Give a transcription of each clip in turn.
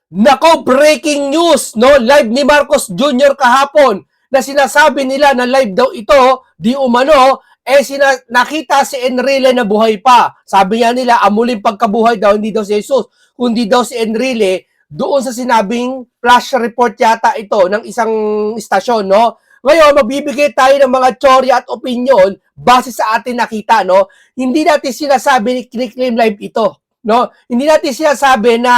Nako, breaking news, no? Live ni Marcos Jr. kahapon na sinasabi nila na live daw ito, di umano, nakita si Enrile na buhay pa. Sabi niya nila, amuling pagkabuhay daw, hindi daw si Jesus, kundi daw si Enrile, doon sa sinabing flash report yata ito ng isang istasyon, no? Ngayon, magbibigay tayo ng mga teorya at opinion base sa atin nakita, no? Hindi natin sinasabi ni Claim Live ito, no? Hindi natin sinasabi na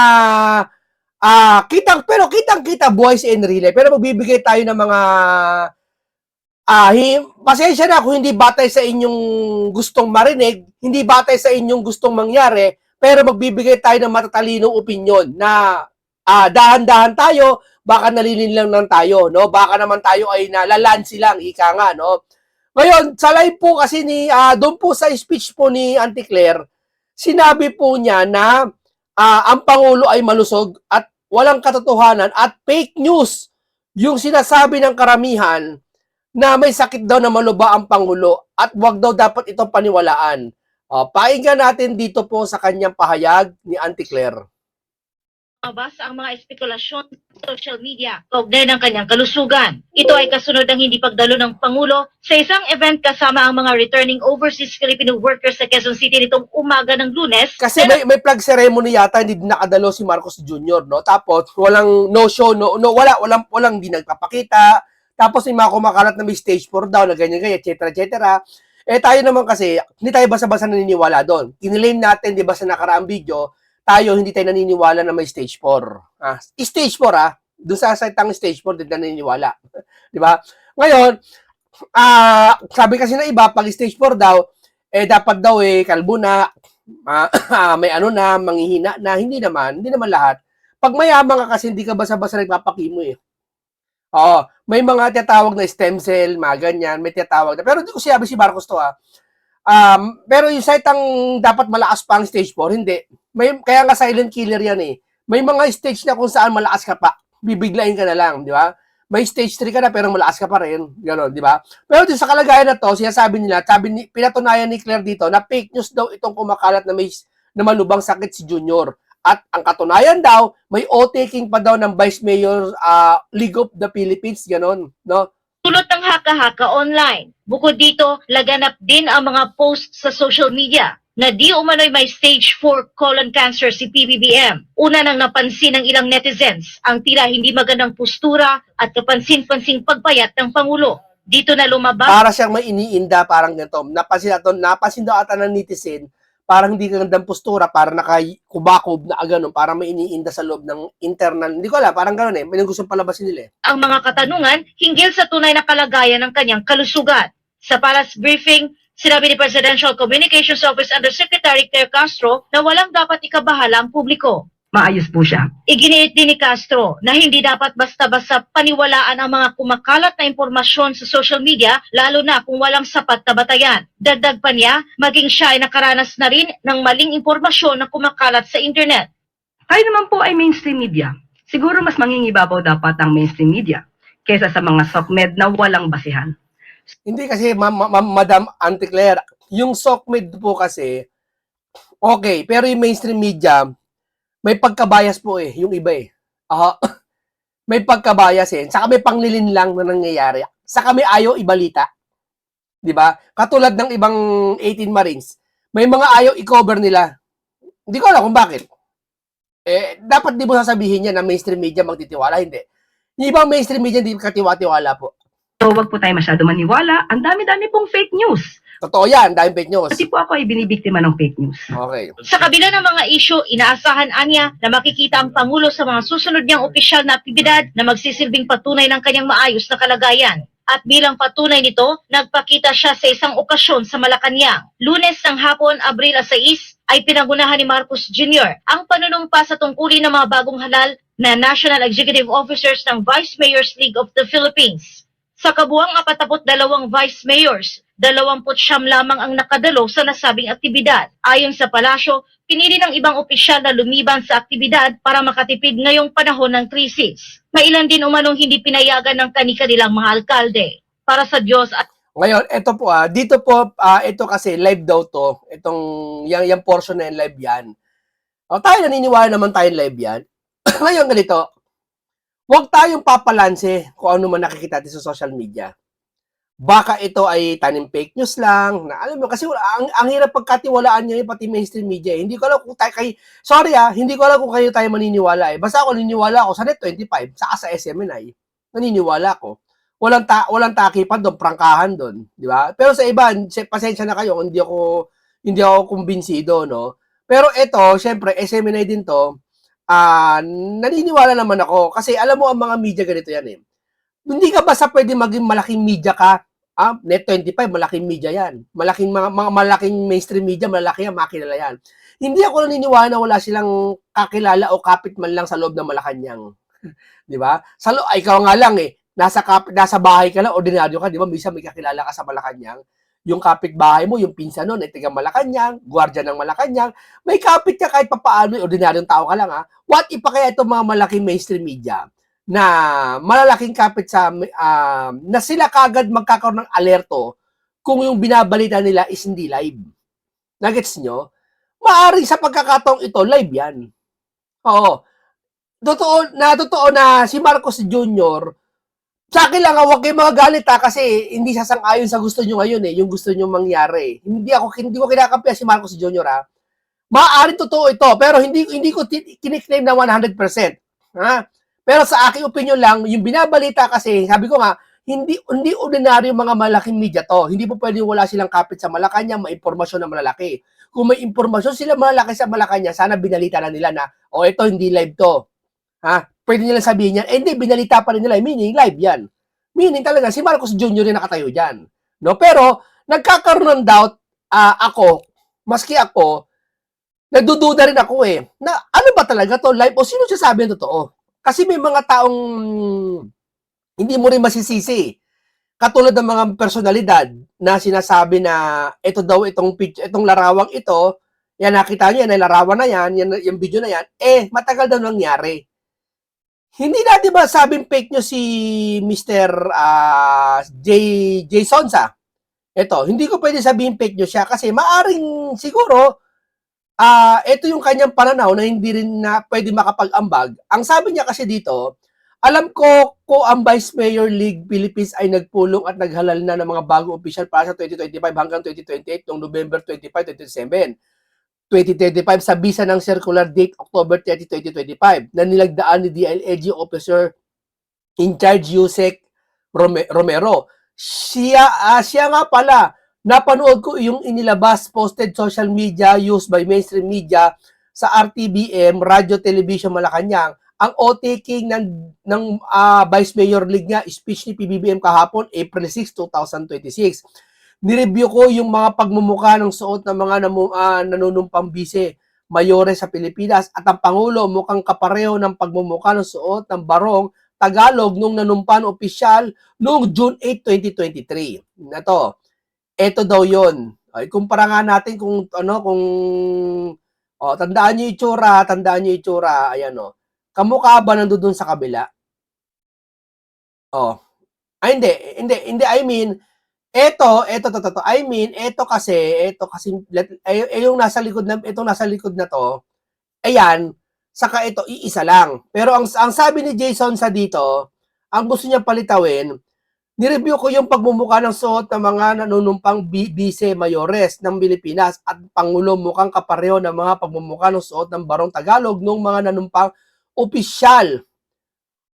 kitang-kita buhay si Enrile. Pero magbibigay tayo ng mga pasensya na kung hindi batay sa inyong gustong marinig, hindi batay sa inyong gustong mangyari, pero magbibigay tayo ng matatalinong opinion na dahan-dahan tayo, baka nalilinlang lang tayo, no? Baka naman tayo ay nalalansi lang, ika nga, no? Ngayon, sa live po kasi doon po sa speech po ni Auntie Claire, sinabi po niya na ang Pangulo ay malusog at walang katotohanan at fake news yung sinasabi ng karamihan na may sakit daw na maluba ang Pangulo at wag daw dapat itong paniwalaan. Pakinggan natin dito po sa kanyang pahayag ni Auntie Claire. Mabasa ang mga espekulasyon sa social media kaugnay ng kanyang kalusugan. Ito ay kasunod ng hindi pagdalo ng Pangulo sa isang event kasama ang mga returning overseas Filipino workers sa Quezon City nitong umaga ng Lunes. Kasi may flag ceremony yata, hindi nakadalo si Marcos Jr., no? Tapos walang no show, walang hindi nagpapakita. Tapos may mga kumakalat na may stage 4 daw na ganyan-ganyan, etc. Tayo naman kasi, hindi tayo basa-basa naniniwala doon. Kinilame natin, di ba, sa nakaraang video, tayo hindi tayo naniniwala na may stage 4. Stage 4, doon sa sitang stage 4, din naniniwala. Di ba? Ngayon, sabi kasi na iba, pag stage 4 daw, dapat daw kalbo na, may manghihina na, hindi naman lahat. Pag mayaman ka kasi, hindi ka basa-basa nagpapakimo Oo, may mga tinatawag na stem cell, mga ganyan, may tinatawag na. Pero hindi ko sinabi si Marcos to pero yung sitang dapat malakas pa ang stage 4, hindi. Kaya nga silent killer yan May mga stage na kung saan malakas ka pa, bibiglayin ka na lang, di ba? May stage 3 ka na pero malakas ka pa rin, gano'n, di ba? Pero sa kalagayan na to, sinasabi nila, pinatunayan ni Claire dito na fake news daw itong kumakalat na malubang sakit si Junior. At ang katunayan daw, may o-taking pa daw ng Vice Mayor League of the Philippines, gano'n, no? Tulot ng haka-haka online. Bukod dito, laganap din ang mga posts sa social media na di umano'y may stage 4 colon cancer si PBBM. Una nang napansin ng ilang netizens ang tila hindi magandang postura at kapansin-pansing pagpayat ng Pangulo. Dito na lumabas. Para siyang may iniinda, parang ganito. Napansin daw ata ng netizen, parang hindi gandang postura, parang nakakubakob na gano'n, parang may iniinda sa loob ng internal. Hindi ko alam, parang gano'n may gustong palabasin nila Ang mga katanungan hinggil sa tunay na kalagayan ng kanyang kalusugan. Sa palace briefing, sinabi ni Presidential Communications Office Undersecretary Claire Castro na walang dapat ikabahala ang publiko. Maayos po siya. Iginiit din ni Castro na hindi dapat basta-basta paniwalaan ang mga kumakalat na impormasyon sa social media, lalo na kung walang sapat na batayan. Dagdag pa niya, maging siya ay nakaranas na rin ng maling impormasyon na kumakalat sa internet. Tayo naman po ay mainstream media. Siguro mas mangingibabaw dapat ang mainstream media kaysa sa mga SOCMED na walang basihan. Hindi kasi, Madam Auntie Claire, yung SOCMED po kasi, okay, pero yung mainstream media, may pagkabayas po yung iba may pagkabayas Saka may panglilin lang na nangyayari. Saka may ayaw ibalita. Di ba? Katulad ng ibang 18 Marines, may mga ayaw i-cover nila. Hindi ko alam kung bakit. Dapat di mo sasabihin yan na mainstream media magtitiwala, hindi. Yung ibang mainstream media hindi katiwa-tiwala po. So, wag po tayo masyado maniwala. Ang dami-dami pong fake news. Totoo yan, dahil fake news. Kasi po ako ay binibiktima ng fake news. Okay. Sa kabila ng mga isyu, inaasahan anya na makikita ang Pangulo sa mga susunod niyang opisyal na aktibidad na magsisilbing patunay ng kanyang maayos na kalagayan. At bilang patunay nito, nagpakita siya sa isang okasyon sa Malacanang. Lunes ng hapon, Abril 6, ay pinangunahan ni Marcos Jr. ang panunumpa sa tungkulin ng mga bagong halal na National Executive Officers ng Vice Mayors League of the Philippines. Sa kabuang 42 vice mayors, 29 lamang ang nakadalo sa nasabing aktibidad. Ayon sa palasyo, pinili ng ibang opisyal na lumiban sa aktibidad para makatipid ngayong panahon ng krisis. May ilan din umanong hindi pinayagan ng kani-kanilang mga alkalde. Para sa Diyos at Ngayon, ito po dito po, ito kasi live daw to, itong yung portion na yung live yan. Tayo naniniwala naman tayo live yan. Ngayon ganito, huwag tayong papalanse kung ano man nakikita natin sa social media. Baka ito ay tanim fake news lang, na alam mo, kasi ang hirap pagkatiwalaan niya pati mainstream media. Hindi ko alam kung hindi ko alam kung kayo tayo maniniwala eh. Basta ako naniniwala ako sa Net25, saka sa SMNI. Naniniwala ako. Walang takipan doon, prangkahan doon, di ba? Pero sa iba, pasensya na kayo, hindi ako kumbinsido, no? Pero ito, syempre, SMNI din to, naniniwala naman ako kasi alam mo ang mga media ganito yan eh. Hindi ka basta pwede maging malaking media ka. Net25, malaking media yan. Mga malaking mainstream media, malaki yan, makilala yan. Hindi ako naniniwala na wala silang kakilala o kapit man lang sa loob ng Malacanang. Di ba? Ikaw nga lang eh, nasa bahay ka lang, ordinaryo ka, di ba? Minsan may kakilala ka sa Malacanang. Yung kapitbahay mo, yung pinsan nun, ay taga Malacanang, gwardiya ng Malacanang, may kapit ka kahit papaano, ordinaryong tao ka lang ha. What if pa kaya itong mga malaking mainstream media na malalaking kapit na sila kagad magkakaroon ng alerto kung yung binabalita nila is hindi live. Nagets nyo? Maaring sa pagkakataong ito, live yan. Oo. Totoo na si Marcos Jr., sa akin lang, huwag kayo magagalit kasi hindi sasang-ayon sa gusto nyo ngayon eh, yung gusto nyo mangyari. Hindi ko kinakampihan si Marcos Jr. Maaaring totoo ito, pero hindi ko kiniklaim na 100%. Ha? Pero sa aking opinion lang, yung binabalita kasi, sabi ko nga, hindi ordinaryo mga malaking media to. Hindi po pwedeng wala silang kapit sa Malacanang, may impormasyon na malalaki. Kung may impormasyon sila malalaki sa Malacanang, sana binalita na nila na, ito hindi live to. Ha? Pwede nilang sabihin yan, hindi, binalita pa rin nila, meaning live yan. Meaning talaga, si Marcos Jr. yung nakatayo dyan. No? Pero, nagkakaroon ng doubt, maski ako, nagdududa rin ako eh, na ano ba talaga to, live o sino sasabi ng totoo? Kasi may mga taong hindi mo rin masisisi. Katulad ng mga personalidad na sinasabi na ito daw, itong larawang ito, yan nakita niyo, yan, larawan na yan, yung video na yan, matagal daw nangyari. Hindi natin ba sabing fake news si Mr. J. Sonsa? Ito, hindi ko pwede sabihin fake news siya kasi maaring siguro ito yung kanyang pananaw na hindi rin na pwede makapag-ambag. Ang sabi niya kasi dito, alam ko ang Vice Mayor League Philippines ay nagpulong at naghalal na ng mga bagong opisyal para sa 2025 hanggang 2028 noong November 25, 2025 sa bisa ng circular date October 30, 2025 na nilagdaan ni DILG Officer in charge Yusek Romero. Siya nga pala, napanood ko yung inilabas, posted social media used by mainstream media sa RTBM, Radio Television Malacanang, ang o-taking ng Vice Mayor League nga, speech ni PBBM kahapon, April 6, 2026. Nireview ko yung mga pagmumukha ng suot ng mga nanunumpang bise mayores sa Pilipinas at ang Pangulo mukhang kapareho ng pagmumukha ng suot ng barong Tagalog nung nanumpan opisyal noong June 8, 2023. Ito daw yon. Ikumpara nga natin kung tandaan niyo yung itsura, ayan kamukha ba nandoon sa kabila? Hindi, I mean, ito kasi yung nasa likod na to, ayan, saka ito iisa lang. Pero ang sabi ni Jason sa dito, ang gusto niya palitawin, nireview ko yung pagmumukha ng suot ng mga nanunumpang vice mayores ng Pilipinas at Pangulo mukhang kapareho ng mga pagmumukha ng suot ng barong Tagalog ng mga nanunumpang opisyal.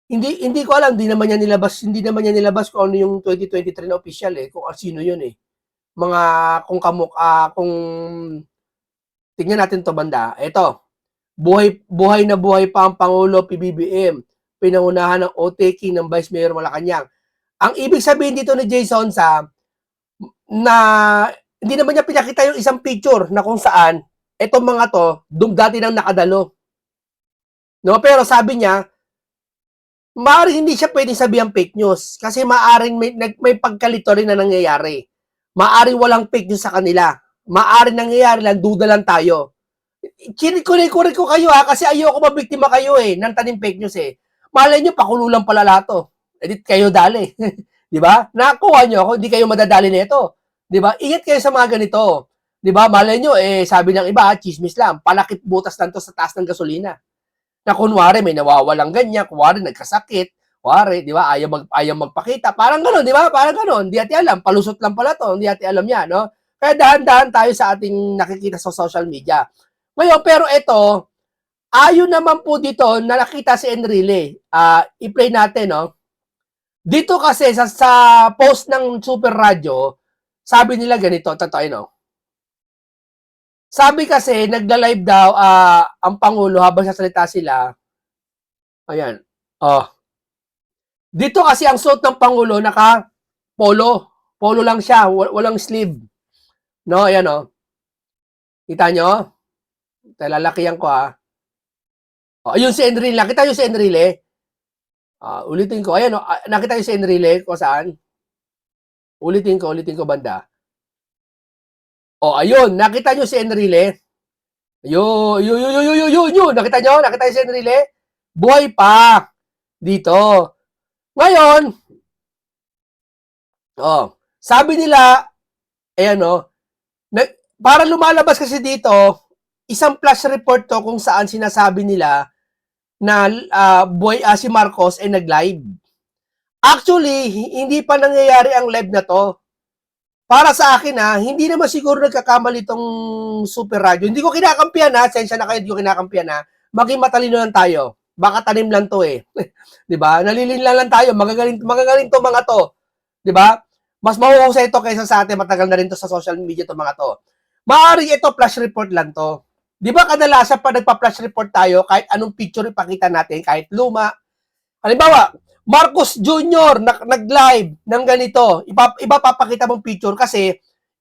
Hindi ko alam, hindi naman niya nilabas kung ano yung 2023 na opisyal kung sino yun Mga kung tingnan natin to banda. Ito, buhay na buhay pa ang Pangulo PBBM, pinangunahan ng o-taking ng Vice Mayor Malacanang. Ang ibig sabihin dito ni Jason na hindi naman niya pinakita yung isang picture na kung saan etong mga to dati nang nakadalo. No, pero sabi niya, maaaring hindi siya pwedeng sabihan fake news kasi maaaring may pagkalito rin na nangyayari. Maaaring walang fake news sa kanila. Maaaring nangyayari lang, duda lang tayo. Kunik ko kayo kasi ayoko mabiktima kayo ng tanim fake news Malay nyo, pakulo lang pala lahat to. Edit kayo dali. Di ba? Nakuha nyo ako, hindi kayo madadali nito. Di ba? Ingat kayo sa mga ganito. Di ba? Malay nyo, sabi ng iba, chismis lang, palakit butas lang to sa taas ng gasolina. na kunwari may nawawalang ganyan, kunwari nagkasakit, kunwari, di ba, ayaw magpakita. Parang gano'n, di ba? Parang gano'n. Hindi ati alam. Palusot lang pala to. Hindi ati alam niya, no? Kaya dahan-dahan tayo sa ating nakikita sa social media. Ngayon, pero ito, ayon naman po dito na nakita si Enrile. I-play natin, no? Dito kasi sa post ng Super Radio, sabi nila ganito, totoo, no? Sabi kasi, nagla-live daw ang Pangulo habang sasalita sila. Ayan. Oh. Dito kasi ang suot ng Pangulo, naka-polo. Polo lang siya, walang sleeve. No, ayan, oh. Kita nyo? Lalakihan ko, Oh, ayun si Enrile. Nakita nyo si Enrile? Ulitin ko. Ayan, nakita nyo si Enrile kung saan? Ulitin ko banda. Ayun. Nakita nyo si Enrile? Ayun. Nakita nyo si Enrile? Buhay pa. Dito. Ngayon, sabi nila, ayan, para lumalabas kasi dito, isang flash report to kung saan sinasabi nila na si Marcos ay nag-live. Actually, hindi pa nangyayari ang live na to. Para sa akin hindi naman siguro nagkakamali itong Super Radio. Hindi ko kinakampihan sensya na kayo, hindi ko kinakampihan maging matalino lang tayo. Baka tanim lang to 'Di ba? Nalilinlang lang tayo, magagaling to mga to. 'Di ba? Mas mahuhusay ito kaysa sa atin, matagal na rin to sa social media to mga to. Maaaring ito flash report lang to. 'Di ba kadalasan pa nagpa-flash report tayo kahit anong picture ipakita natin, kahit luma. Halimbawa, Marcos Jr. nag-live ng ganito. Iba papakita mong picture kasi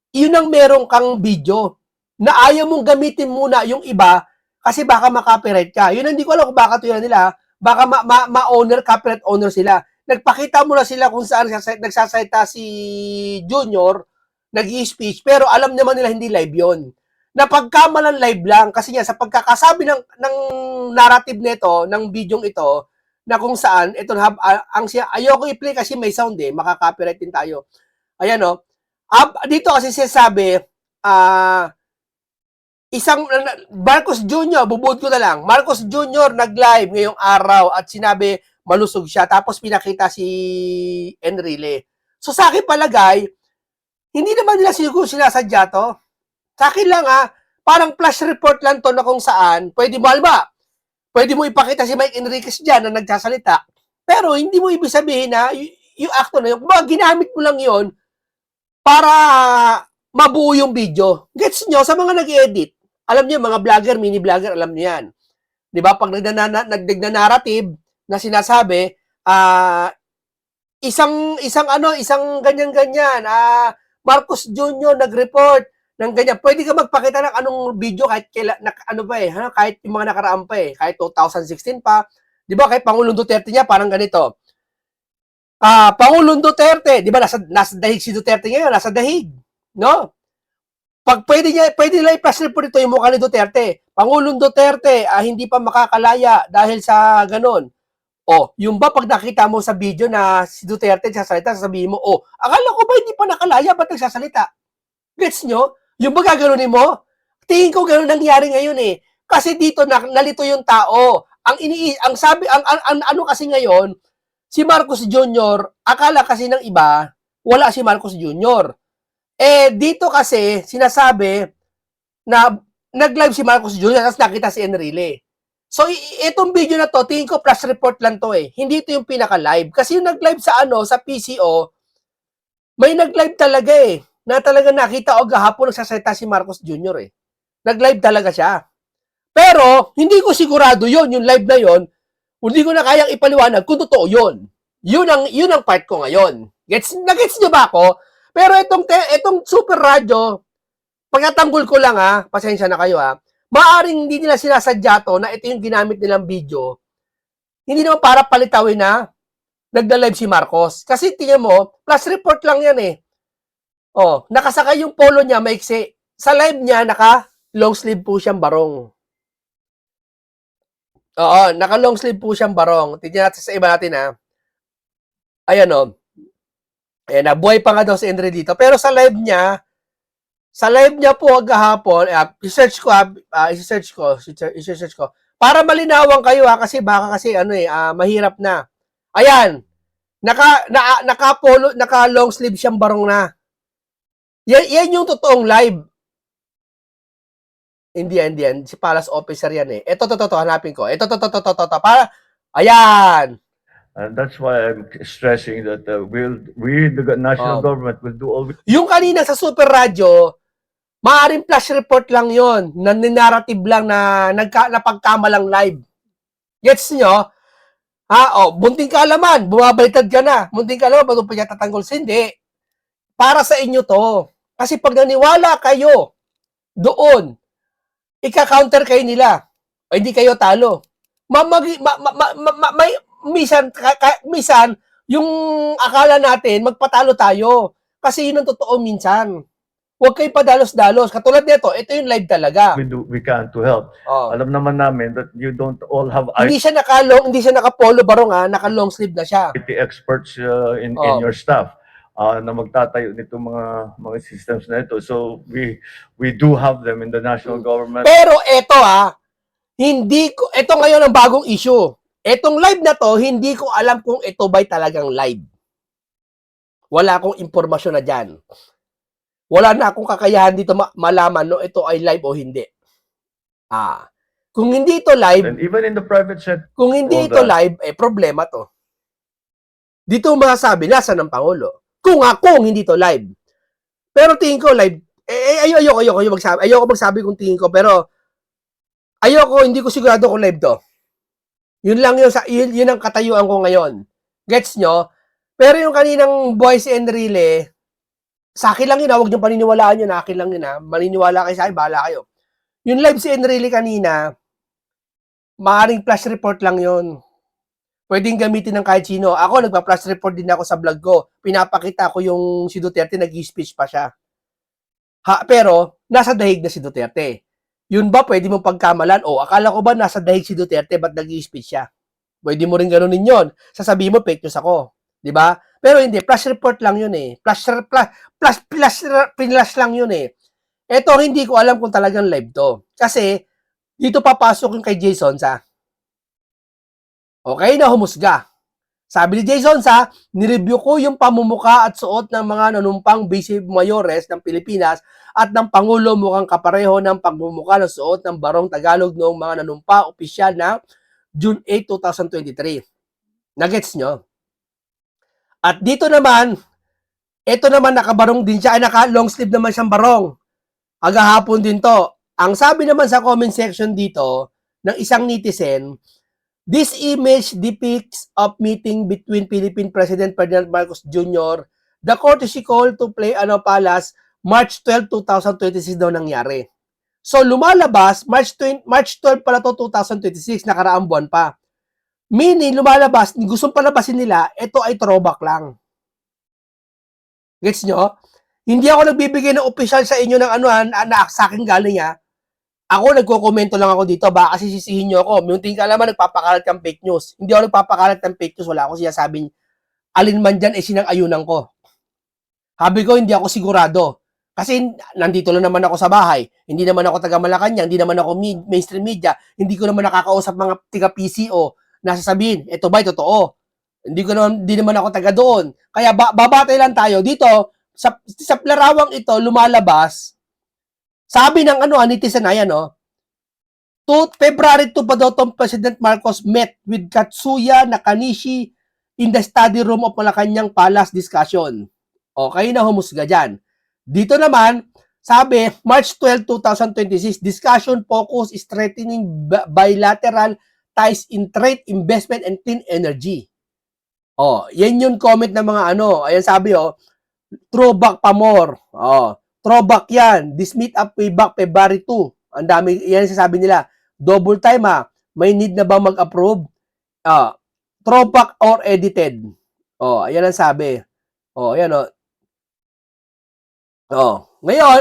yun ang meron kang video na ayaw mong gamitin muna yung iba kasi baka ma-copyright ka. Yun hindi ko alam kung baka ito yan nila. Baka ma-owner, copyright owner sila. Nagpakita mo na sila kung saan nagsasalita si Junior, nag-i-speech, pero alam naman nila hindi live yon. Napagkamalan live lang kasi nga sa pagkakasabi ng narrative nito, ng bidyong ito, na kung saan, ito ayoko i-play kasi may sound makaka-copyright din tayo. Ayan dito kasi sinasabi, Marcos Jr., bubud ko na lang, Marcos Jr. nag-live ngayong araw at sinabi, malusog siya, tapos pinakita si Enrile. So sa akin palagay, hindi naman nila siguro sinasadya to. Sa akin lang parang flash report lang to na kung saan, pwede mo ipakita si Mike Enriquez dyan na nagsasalita, pero hindi mo ibig sabihin na yung actor na yun, ginamit mo lang yon para mabuo yung video. Gets nyo? Sa mga nag-edit, alam nyo, mga vlogger, mini vlogger, alam nyo yan. Di ba? Pag nagna-narrative na sinasabi, isang ganyan-ganyan, Marcos Jr. nag-report ng ganyan. Pwede ka magpakita ng anong video kahit kahit yung mga nakaraan pa kahit 2016 pa. 'Di ba? Kahit Pangulong Duterte niya parang ganito. Pangulong Duterte, 'di ba nasa dahig si Duterte ngayon, nasa dahig, no? Pag pwede nila i-flash report ito yung mukha ni Duterte. Pangulong Duterte, hindi pa makakalaya dahil sa ganon. Yung ba pag nakita mo sa video na si Duterte sasalita, sasabihin mo, akala ko ba hindi pa nakalaya, ba't nagsasalita? Gets nyo? Yung ba gaganunin mo? Tingin ko gano'n nangyari ngayon Kasi dito nalito yung tao. Ang ano kasi ngayon, si Marcos Jr., akala kasi ng iba, wala si Marcos Jr. Dito kasi, sinasabi na nag-live si Marcos Jr. tapos nakita si Enrile. So, itong video na to, tingin ko flash report lang to Hindi ito yung pinaka-live. Kasi yung nag-live sa PCO, may nag-live talaga na talaga nakita gahapon nagsasalita si Marcos Jr. Nag-live talaga siya. Pero, hindi ko sigurado yung live na yon, hindi ko na kayang ipaliwanag kung totoo yun. Yun ang part ko ngayon. Gets nyo ba ako? Pero itong Super Radio, pagkatanggol ko lang pasensya na kayo maaring hindi nila sinasadya to na ito yung ginamit nilang video. Hindi naman para palitawin na nagda-live si Marcos. Kasi tingnan mo, flash report lang yan nakasakay yung polo niya, maiksi. Sa live niya, naka-long sleeve po siyang barong. Naka-long sleeve po siyang barong. Tignan natin sa iba natin Ayan Ayan buhay pa nga daw si Andre dito. Pero sa live niya po gahapon, i-search ko, para malinawan kayo kasi baka kasi mahirap na. Ayan, naka long sleeve siyang barong na. Yan yung totoong live. Hindi yan. Si Palace Officer yan eh. Ito, hanapin ko. Ito, para, ayan. And that's why I'm stressing that we, the national government, will do all we Yung kanina sa Super Radio, maaaring flash report lang yon, na narrative lang na napagkamalang live. Gets nyo? Bunting kaalaman, bumabaliktad ka na. Bunting kaalaman, bago pa niya tatanggol. Hindi. Para sa inyo to. Kasi pag naniwala kayo doon, ika-counter kayo nila. O hindi kayo talo. Minsan, yung akala natin, magpatalo tayo. Kasi yun ang totoo minsan. Huwag kayo padalos-dalos. Katulad nito, ito yung live talaga. we can to help. Alam naman namin that you don't all have Hindi siya naka-polo barong naka-long sleeve na siya. IT experts in your staff na magtatayo nito mga systems na ito. So we do have them in the national government. Pero ito ito ngayon ang bagong issue. Etong live na to, hindi ko alam kung ito ba'y talagang live. Wala akong impormasyon na dyan. Wala na akong kakayahan dito malaman no ito ay live o hindi. Kung hindi ito live, And even in the private sector, kung hindi ito live, problema to. Dito masasabi, nasa ng Pangulo. Kung hindi ito live. Pero tingin ko live, ayoko magsabi kung tingin ko, pero hindi ko sigurado kung live to. Yun lang yun ang katayuan ko ngayon. Gets nyo? Pero yung kaninang Voice and Relay, sa akin lang yun, huwag nyo paniniwalaan yun, akin lang yun maniniwala kayo sa akin, bahala kayo. Yung live si Enrile kanina, maaaring flash report lang yun. Pwedeng gamitin ng kahit sino. Ako, nagpa-flash report din ako sa vlog ko. Pinapakita ko yung si Duterte, nag-speech pa siya. Pero, nasa dahig na si Duterte. Yun ba, pwede mong pagkamalan? Akala ko ba nasa dahig si Duterte, ba't nag-speech siya? Pwede mo rin ganunin yun. Sasabihin mo, fake news ako. Diba? Pero hindi, flash report lang yun eh. Flash lang yun eh. Ito, hindi ko alam kung talagang live to. Kasi, dito papasok yung kay Jason sa. Okay na humusga. Sabi ni Jason sa, nireview ko yung pamumuka at suot ng mga nanumpang base mayores ng Pilipinas at ng Pangulo mukhang kapareho ng pagmumuka ng suot ng Barong Tagalog noong mga nanumpa opisyal na June 8, 2023. Nagets nyo? At dito naman, ito naman nakabarong din siya, naka-long sleeve naman siyang barong. Agahapon din to. Ang sabi naman sa comment section dito, ng isang netizen, this image depicts a meeting between Philippine President Ferdinand Marcos Jr. The courtesy call to play Palace, March 12, 2026 daw nangyari. So lumalabas, March 12 pala to 2026, nakaraang buwan pa. Meaning, lumalabas, gustong palabasin nila, ito ay throwback lang. Gets nyo? Hindi ako nagbibigay ng official sa inyo ng na sa akin galing Ako, nagko-komento lang ako dito. Baka kasi sisihin nyo ako. Munting ka naman, nagpapakalat kang fake news. Hindi ako nagpapakalat ng fake news. Wala akong sinasabing alin man dyan sinang-ayunan ko. Sabi ko, hindi ako sigurado. Kasi nandito lang naman ako sa bahay. Hindi naman ako taga Malacanang. Hindi naman ako mainstream media. Hindi ko naman nakakausap mga tiga-PCO na sasabihin, ito ba, totoo? Hindi naman ako taga doon. Kaya babatay lang tayo. Dito, sa larawang ito, lumalabas, sabi ng netizen na yan, February 2 pa daw President Marcos met with Katsuya Nakanishi in the study room of Malacanang Palace discussion. Okay na humusga dyan. Dito naman, sabi, March 12, 2026, discussion focus strengthening bilateral ties in trade, investment, and clean energy. Yan yung comment ng mga Ayan sabi, throwback pa more. Throwback yan. This meet up way back February 2. Ang dami, yan sasabi nila. Double time May need na ba mag-approve? Throwback or edited? Ayan ang sabi. Ayan Ngayon,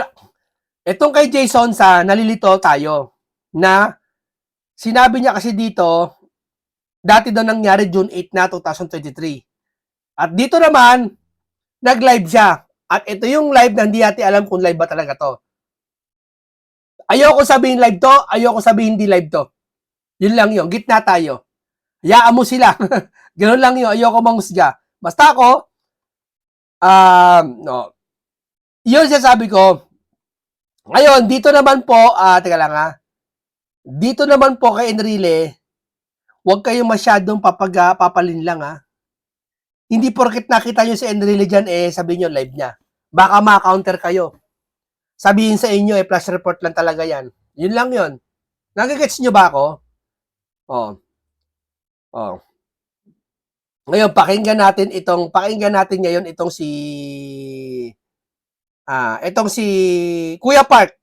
itong kay Jason sa nalilito tayo na sinabi niya kasi dito, dati daw nangyari June 8 na 2023. At dito naman, nag-live siya. At ito yung live na hindi natin alam kung live ba talaga to. Ayoko sabihin live to, ayoko sabihin hindi live to. Yun lang yun. Gitna tayo. Hayaan mo sila. Ganun lang yun. Ayoko manghusga. Basta ako, no. Yun sabi ko. Ngayon, dito naman po, teka lang dito naman po kay Enrile, huwag kayong masyadong papalin lang Hindi porket nakita nyo si Enrile dyan, sabihin nyo live niya. Baka ma-counter kayo. Sabihin sa inyo, flash report lang talaga yan. Yun lang yun. Nagigets nyo ba ako? Ngayon, pakinggan natin ngayon itong si Kuya Park.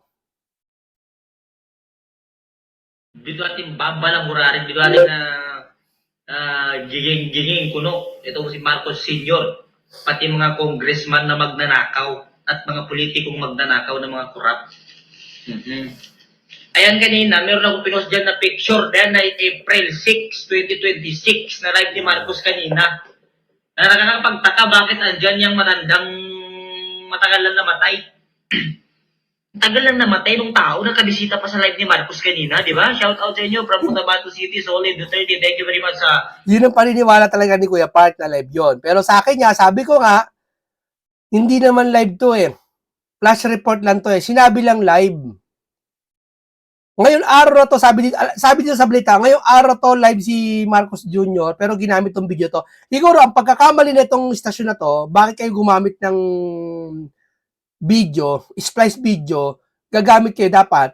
Dito ating babalang murarin, dito ating giging kuno. Ito si Marcos Sr. Pati mga congressman na magnanakaw at mga politikong magnanakaw ng mga korap. Ayan kanina, meron akong pinost dyan na picture dyan na April 6, 2026 na live ni Marcos kanina. Na nakakapagtaka bakit andyan yung matandang matagal lang namatay. Tagal lang namatay nung tao, nakabisita pa sa live ni Marcos kanina, di ba? Shout out sa inyo from Cotabato City, Solid Duterte. Thank you very much Yun ang paniniwala talaga ni Kuya Park na live yon. Pero sa akin sabi ko hindi naman live to Flash report lang to Sinabi lang live. Ngayon araw na to, sabi dito sa balita, ngayong araw to live si Marcos Jr. pero ginamit tong video to. Siguro ang pagkakamali na itong istasyon na to, bakit kayo gumamit ng video, splice video, gagamit kayo dapat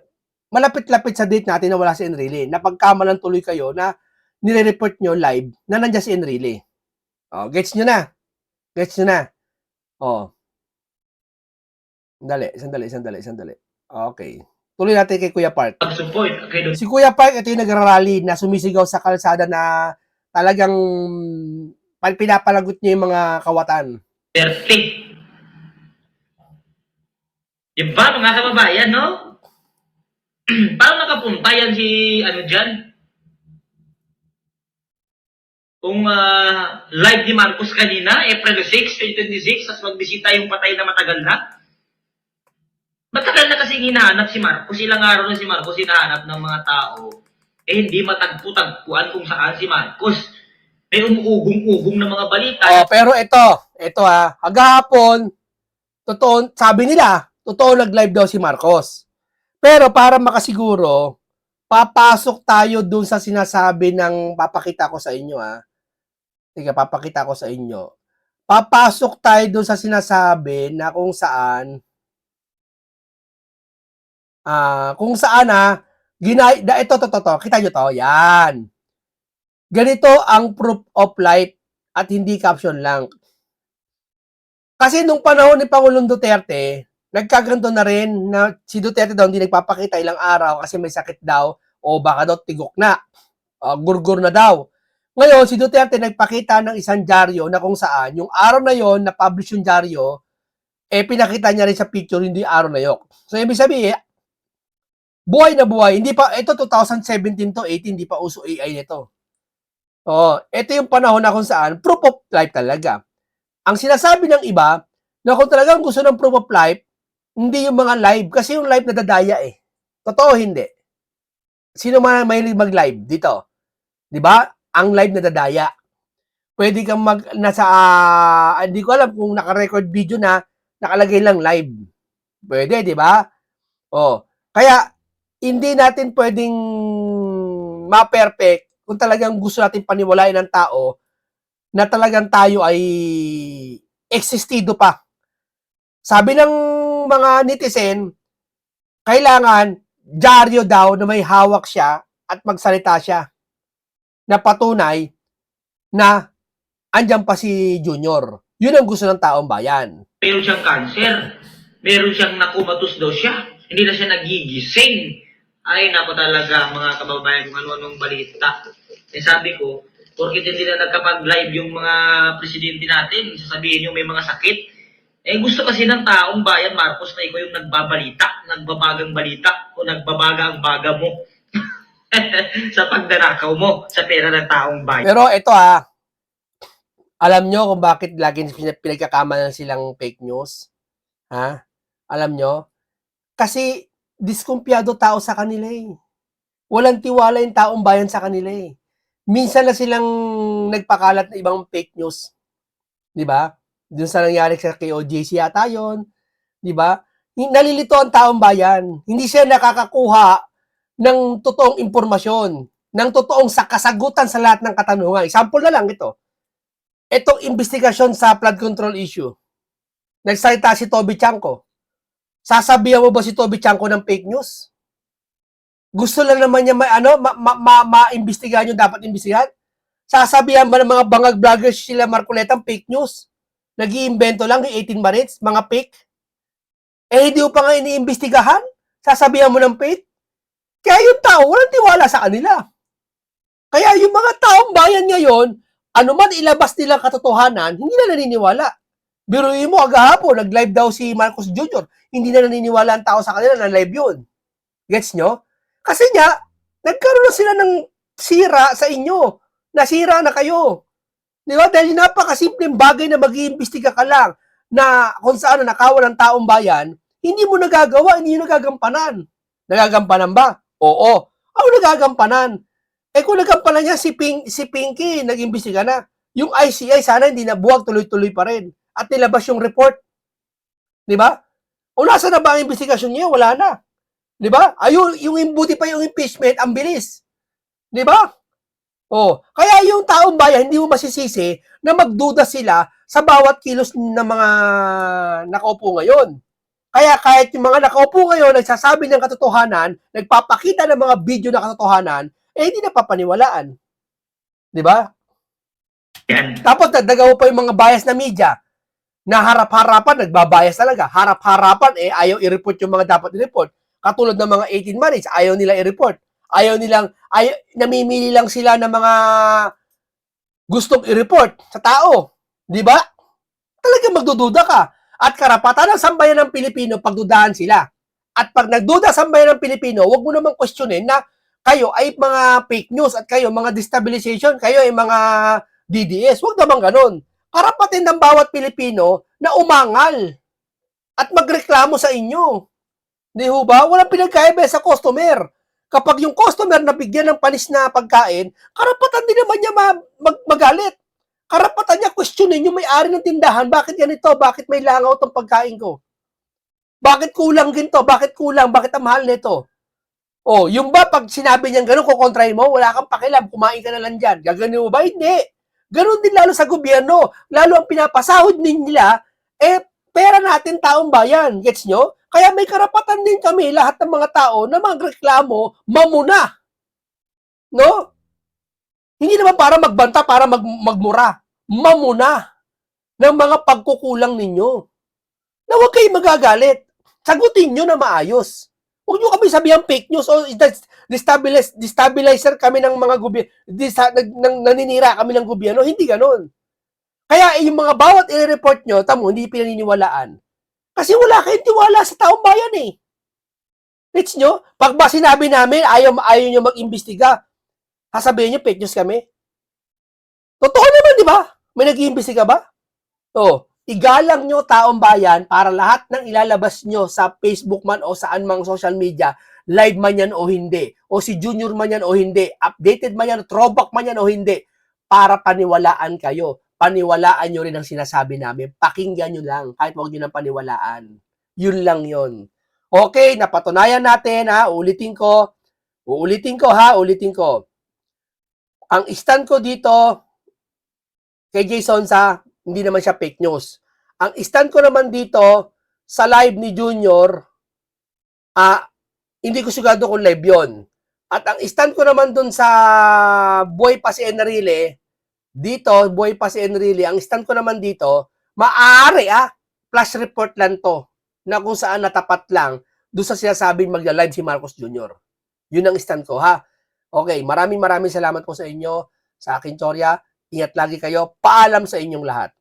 malapit-lapit sa date natin na wala si Enrile. Napagkamalan tuloy kayo na nire-report nyo live na nandiyan si Enrile. Gets nyo na? Gets nyo na? Sandali. Okay. Tuloy natin kay Kuya Park. pag-support. Okay, Si Kuya Park, ito yung nagrarally na sumisigaw sa kalsada na talagang pinapalagot niya yung mga kawatan. Duterte. Diba mga kababayan, no? Paano nakapunta yan si, dyan? Kung live ni Marcos kanina, April 6, 2026, tapos magbisita yung patay na matagal na. Matagal na kasi hinahanap si Marcos. Ilang araw na si Marcos hinahanap ng mga tao. Hindi matagpo-tagpuan kung saan si Marcos. May umuugong-ugong na mga balita. Pero ito agahapon, totoo, sabi nila, totoo nag-live daw si Marcos. Pero para makasiguro, papasok tayo dun sa sinasabi ng papakita ko sa inyo Sige, papakita ko sa inyo. Papasok tayo dun sa sinasabi na kung saan ito, kita nyo to, yan. Ganito ang proof of life at hindi caption lang. Kasi nung panahon ni Pangulong Duterte, nagkaganto na rin na si Duterte daw hindi nagpapakita ilang araw kasi may sakit daw o baka daw tigok na, gurgur na daw. Ngayon, si Duterte nagpakita ng isang dyaryo na kung saan yung araw na yon na publish yung dyaryo, pinakita niya rin sa picture, hindi araw na yun. So, ibig sabihin, buhay na buhay. Hindi pa, ito 2017 to 18, hindi pa uso AI nito. Ito yung panahon na kung saan proof of life talaga. Ang sinasabi ng iba, na kung talagang gusto ng proof of life, hindi yung mga live. Kasi yung live nadadaya Totoo, hindi. Sino man mahilig mag-live dito? Di ba? Ang live nadadaya. Pwede kang hindi ko alam kung naka-record video na, nakalagay lang live. Pwede, di ba? Kaya, hindi natin pwedeng ma-perfect kung talagang gusto natin paniwalain ng tao na talagang tayo ay existido pa. Sabi ng mga netizen, kailangan dyaryo daw na may hawak siya at magsalita siya na patunay na andyan pa si Junior. Yun ang gusto ng taong bayan. Meron siyang cancer. Meron siyang nakumatos daw siya. Hindi na siya nagigising. Ay, naku talaga mga kababayan kung ano-anong balita. Sabi ko, porkit hindi na nagkapag-live yung mga presidente natin, sasabihin yung may mga sakit. Gusto kasi ng taong bayan, Marcos, na ikaw yung nagbabalita, nagbabagang balita, o nagbabaga ang baga mo sa pagdanakaw mo sa pera ng taong bayan. Pero ito alam nyo kung bakit laging pinagkakamalan silang fake news? Alam nyo? Kasi diskumpiyado tao sa kanila Walang tiwala yung taong bayan sa kanila eh. Minsan na silang nagpakalat ng ibang fake news. Di ba? Doon sa nangyari sa KOJC yata yun. Di ba? Nalilito ang taong bayan. Hindi siya nakakakuha ng totoong impormasyon, ng totoong kasagutan sa lahat ng katanungan. Example na lang ito. Itong investigasyon sa flood control issue. Nagsalita si Toby Chanko. Sasabihan mo ba si Toby Chanko ng fake news? Gusto lang naman niya ma-imbestigahan yung dapat imbestigahan? Sasabihan ba ng mga bangag vloggers sila Marcoleta fake news? Nag-iimbento lang yung 18 minutes, mga fake? Eh, hindi mo pa nga iniimbestigahan? Sasabihan mo ng fake? Kaya yung tao, walang tiwala sa kanila. Kaya yung mga taong bayan ngayon, ano man ilabas nilang katotohanan, hindi na naniniwala. Biruin mo, agahapon, nag-live daw si Marcos Jr. Hindi na naniniwala ang tao sa kanila na live yun. Gets nyo? Kasi nga, nagkaroon na sila ng sira sa inyo. Nasira na kayo. Di ba? Dahil napakasimpleng bagay na mag-iimbestiga ka lang na kung saan nakawan ng taong bayan, hindi mo nagagawa, hindi mo nagagampanan. Nagagampanan ba? Oo. Ako nagagampanan. Eh kung nagampanan niya si Pinky, nag-imbestiga na. Yung ICI sana hindi nabuwag, tuloy-tuloy pa rin. At nilabas yung report. Di ba? O nasa na ba ang investigasyon niya? Wala na. Di ba? Ayun, yung buti pa yung impeachment, ang bilis. Di ba? Oh, kaya yung taong bayan, hindi mo masisisi na magduda sila sa bawat kilos ng mga nakaupo ngayon. Kaya kahit yung mga nakaupo ngayon, nagsasabi ng katotohanan, nagpapakita ng mga video na katotohanan, eh hindi napapaniwalaan. Di ba? Yan. Tapos dagdagan mo pa yung mga bias na media na harap-harapan, nagbabias talaga. Harap-harapan, eh ayaw i-report yung mga dapat i-report. Katulad ng mga 18 minutes, ayaw nila i-report. Namimili lang sila ng mga gustong i-report sa tao. Di ba? Talagang magdududa ka. At karapatan ng sambayan ng Pilipino, pagdudahan sila. At pag nagduda sambayan ng Pilipino, huwag mo namang questionin na kayo ay mga fake news at kayo mga destabilization, kayo ay mga DDS. Huwag naman ganun. Karapatan ng bawat Pilipino na umangal at magreklamo sa inyo. Di ho ba? Walang pinagkaiba sa customer. Kapag yung customer nabigyan ng panis na pagkain, karapatan din naman niya magalit. Karapatan niya questionin yung may-ari ng tindahan, bakit ganito? Bakit may langaw tong pagkain ko? Bakit kulang ginto? Bakit kulang? Bakit ang mahal nito? Oh, yung ba pag sinabi niyang gano'n, kukontrahin mo, wala kang pakialam, kumain ka na lang dyan. Gaganin mo ba? Hindi. Ganon din lalo sa gobyerno. Lalo ang pinapasahod nila, pera natin taong bayan. Gets nyo? Kaya may karapatan din kami, lahat ng mga tao, na magreklamo, mamuna. No? Hindi naman para magbanta, para magmura. Mamuna ng mga pagkukulang ninyo. Na huwag kayong magagalit. Sagutin nyo na maayos. Huwag nyo kami sabihan fake news o destabilizer kami ng mga gobyerno, naninira kami ng gobyerno. Hindi ganon. Kaya yung mga bawat i-report nyo, tamo, hindi pinaniniwalaan. Kasi wala kayong tiwala sa taong bayan eh. Gets nyo? Pag ba sinabi namin, ayaw nyo mag-imbestiga, sasabihin nyo, fake news kami. Totoo naman, di ba? May nag-iimbestiga ba? O, igalang nyo taong bayan para lahat ng ilalabas nyo sa Facebook man o saan mang social media, live man yan o hindi, o si Junior man yan o hindi, updated man yan, throwback man yan o hindi, para paniwalaan kayo. Paniwalaan nyo rin ang sinasabi namin. Pakinggan nyo lang, kahit huwag nyo nang paniwalaan. Yun lang yun. Okay, napatunayan natin ha, uulitin ko. Ang stand ko dito, kay Jason sa, hindi naman siya fake news. Ang stand ko naman dito, sa live ni Junior, hindi ko sigurado kung live yun. At ang stand ko naman dun sa Buhay pa si Enrile, dito, Buhay pa si Enrile, ang stand ko naman dito, maaari flash report lang to, na kung saan natapat lang, doon sa sinasabing magla-live si Marcos Jr. Yun ang stand ko, ha? Okay, maraming salamat po sa inyo, sa akin, Chorya. Ingat lagi kayo. Paalam sa inyong lahat.